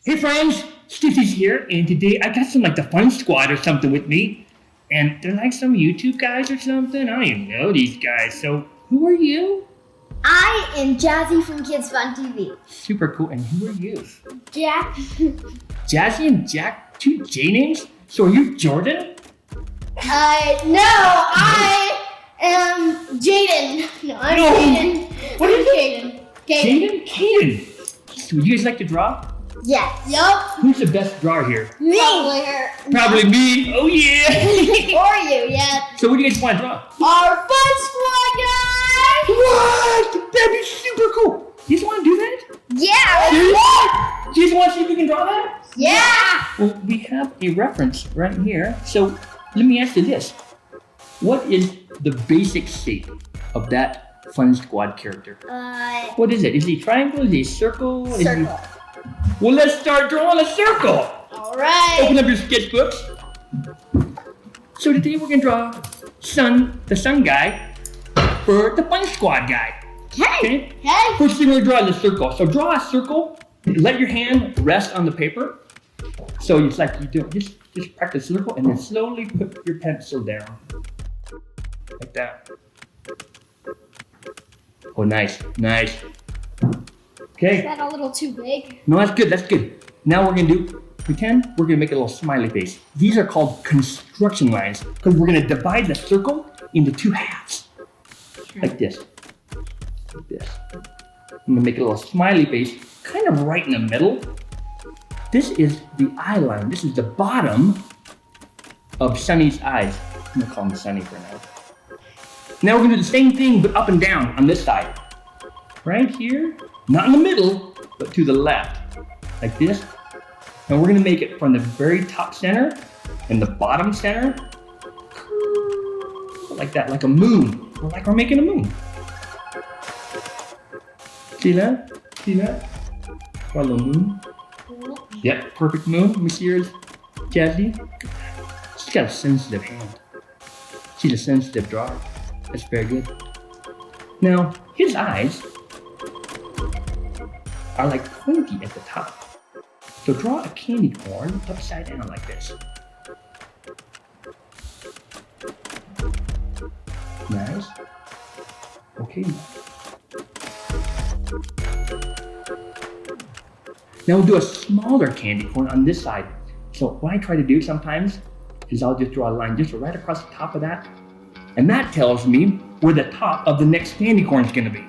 Hey friends, Stitzy's here, and today I got some like the Fun Squad or something with me. And they're like some YouTube guys or something. I don't even know these guys. So who are you? I am Jazzie from Kids Fun TV. Super cool. And who are you? Jack. Jazzie and Jack, two J names? So are you Jordan? No, I am Jaden. No, I'm Jaden. What is it? Jaden. Kade. So you guys like to draw? Yes. Yup. Who's the best drawer here? Me. Probably me. Oh yeah. Or you, yeah. So what do you guys want to draw? Our Fun Squad guy. What? That'd be super cool. You guys want to do that? Yeah. Seriously? Do you guys want to see if we can draw that? Yeah. Well, we have a reference right here. So let me ask you this. What is the basic shape of that Fun Squad character? What is it? Is he a triangle? Is he a circle? Circle. Well, let's start drawing a circle. All right. Open up your sketchbooks. So today we're going to draw the sun guy for the Fun Squad guy. Okay. First thing we're going to draw is a circle. So draw a circle. Let your hand rest on the paper. So it's like you do just practice circle and then slowly put your pencil down. Like that. Oh, nice. Okay. Is that a little too big? No, that's good. Now we're gonna pretend we're gonna make a little smiley face. These are called construction lines because we're gonna divide the circle into two halves. Like this. I'm gonna make a little smiley face, kind of right in the middle. This is the eye line. This is the bottom of Sunny's eyes. I'm gonna call him Sunny for now. Now we're gonna do the same thing, but up and down on this side. Right here, not in the middle, but to the left, like this. And we're gonna make it from the very top center and the bottom center, like that, like a moon, like we're making a moon. See that? Got a little moon. Yep, perfect moon. Let me see yours, Jazzie. She's got a sensitive hand. She's a sensitive drawer. That's very good. Now, his eyes are like pointy at the top. So draw a candy corn upside down like this. Nice. Okay. Now we'll do a smaller candy corn on this side. So what I try to do sometimes is I'll just draw a line just right across the top of that. And that tells me where the top of the next candy corn is going to be.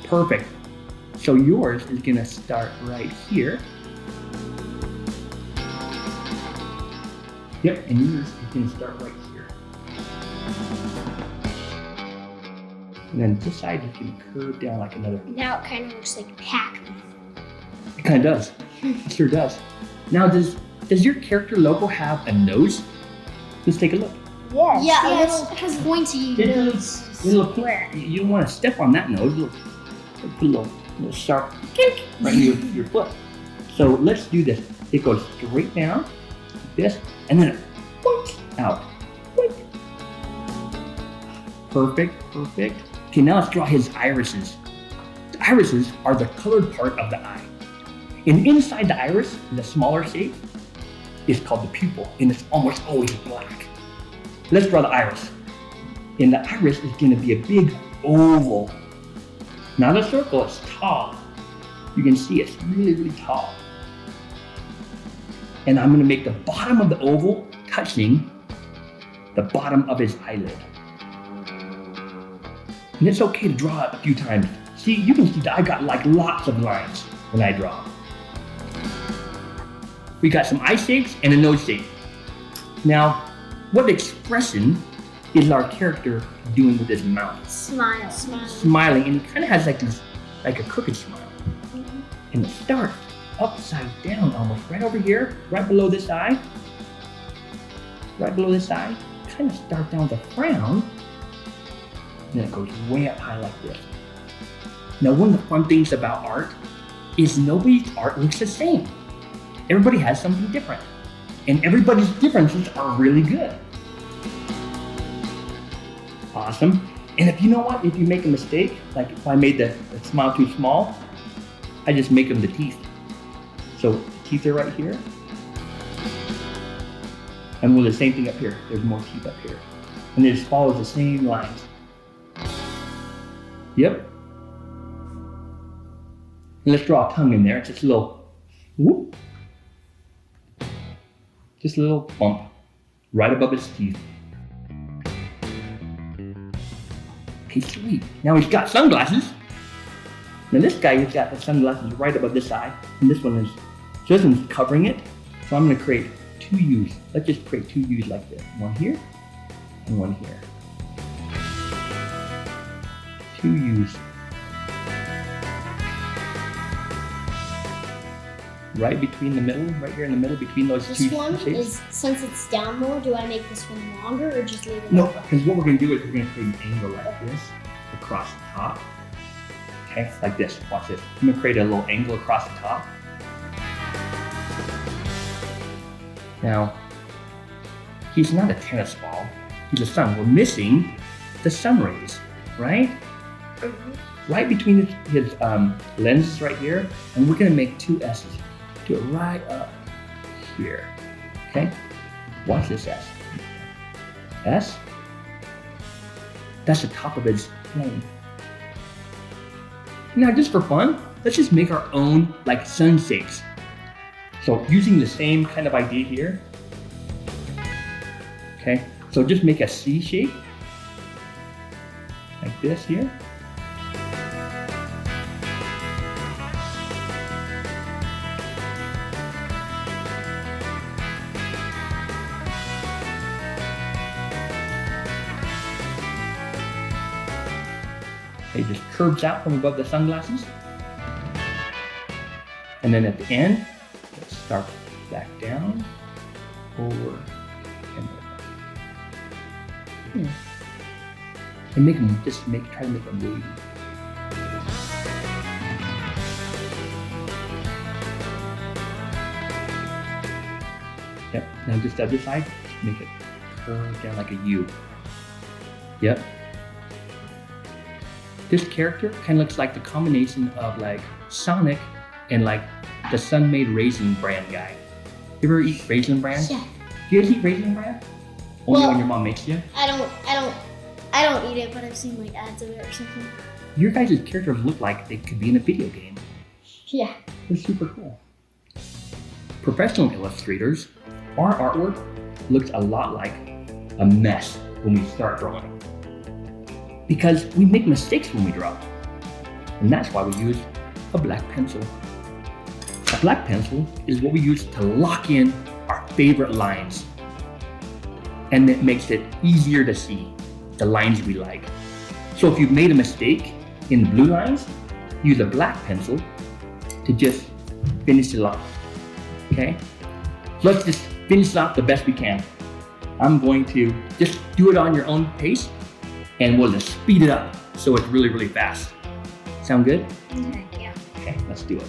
Perfect. So yours is going to start right here. Yep, and yours is going to start right here. And then this side is going to curve down like another. Now it kind of looks like Pac-Man. It kind of does. It sure does. Now, does your character logo have a nose? Let's take a look. Yes. Yeah, it has pointy nose. You don't want to step on that nose. Put a little sharp kick right in your foot. So let's do this. It goes straight down, like this, and then it points out. Perfect. Okay, now let's draw his irises. The irises are the colored part of the eye. And inside the iris, in the smaller shape, is called the pupil, and it's almost always black. Let's draw the iris. And the iris is going to be a big oval. Not a circle, it's tall. You can see it's really tall. And I'm going to make the bottom of the oval touching the bottom of his eyelid. And it's okay to draw it a few times. See, you can see that I got like lots of lines when I draw. We got some eye shapes and a nose shape. Now, what expression is our character doing with his mouth? Smiling, and he kind of has like a crooked smile. Mm-hmm. And it starts upside down almost, right over here, right below this eye. Kind of start down with a frown, and then it goes way up high like this. Now, one of the fun things about art is nobody's art looks the same. Everybody has something different, and everybody's differences are really good. Awesome. And if you know what, if you make a mistake, like if I made the smile too small, I just make them the teeth. So teeth are right here. And we'll do the same thing up here. There's more teeth up here. And it just follows the same lines. Yep. And let's draw a tongue in there. Just a little whoop. Just a little bump right above his teeth. Okay, sweet. Now he's got sunglasses. Now this guy has got the sunglasses right above this eye. And this one is, so this one's covering it. So I'm gonna create two U's. Let's just create two U's like this. One here and one here. Two U's. Right between the middle, right here in the middle between those two shapes. This one is, since it's down more, do I make this one longer or just leave it? No, because what we're gonna do is we're gonna create an angle like this across the top. Okay, like this, watch this. I'm gonna create a little angle across the top. Now, he's not a tennis ball, he's a sun. We're missing the sun rays, right? Right between his lenses right here, and we're gonna make two S's. Do it right up here, okay? Watch this S. S, that's the top of his plane. Now, just for fun, let's just make our own like sun shapes. So using the same kind of idea here, okay? So just make a C shape, like this here. It just curves out from above the sunglasses. And then at the end, let's start back down, over, and over. And make them, try to make them wavy. Yep, now just the other side, make it curve down like a U. Yep. This character kind of looks like the combination of like Sonic and like the Sun-Made Raisin Bran guy. You ever eat Raisin Bran? Yeah. Do you guys eat Raisin Bran? Only when your mom makes you? I don't eat it, but I've seen like ads of it or something. Your guys' characters look like they could be in a video game. Yeah. They're super cool. Professional illustrators, our artwork looks a lot like a mess when we start drawing. Because we make mistakes when we draw. And that's why we use a black pencil. A black pencil is what we use to lock in our favorite lines. And it makes it easier to see the lines we like. So if you've made a mistake in the blue lines, use a black pencil to just finish it off, okay? So let's just finish it off the best we can. I'm going to just do it on your own pace, and we'll just speed it up so it's really, really fast. Sound good? Okay, yeah. Okay, let's do it.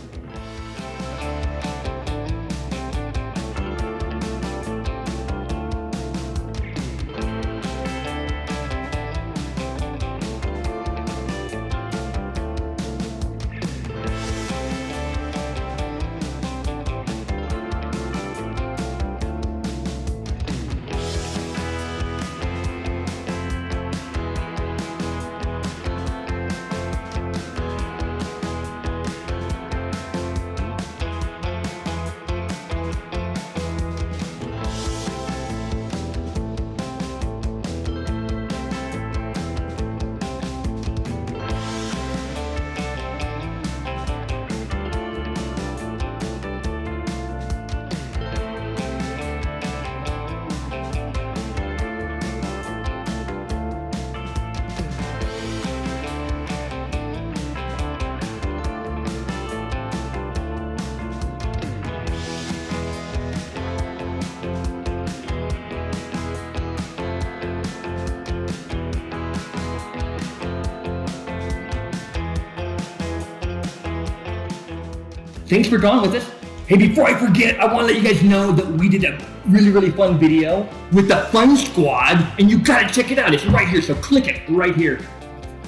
Thanks for drawing with us. Hey, before I forget, I want to let you guys know that we did a really fun video with the Fun Squad, and you gotta check it out. It's right here, so click it right here.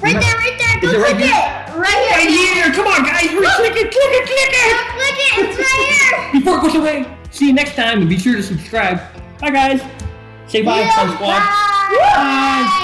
Right there. Go Is it right click here? it. Right here. Right here! Come on, guys! Click it! Go click it. It's right here. Before it goes away, see you next time, and be sure to subscribe. Bye, guys. Say bye, Yeah, Fun Squad. bye. Bye.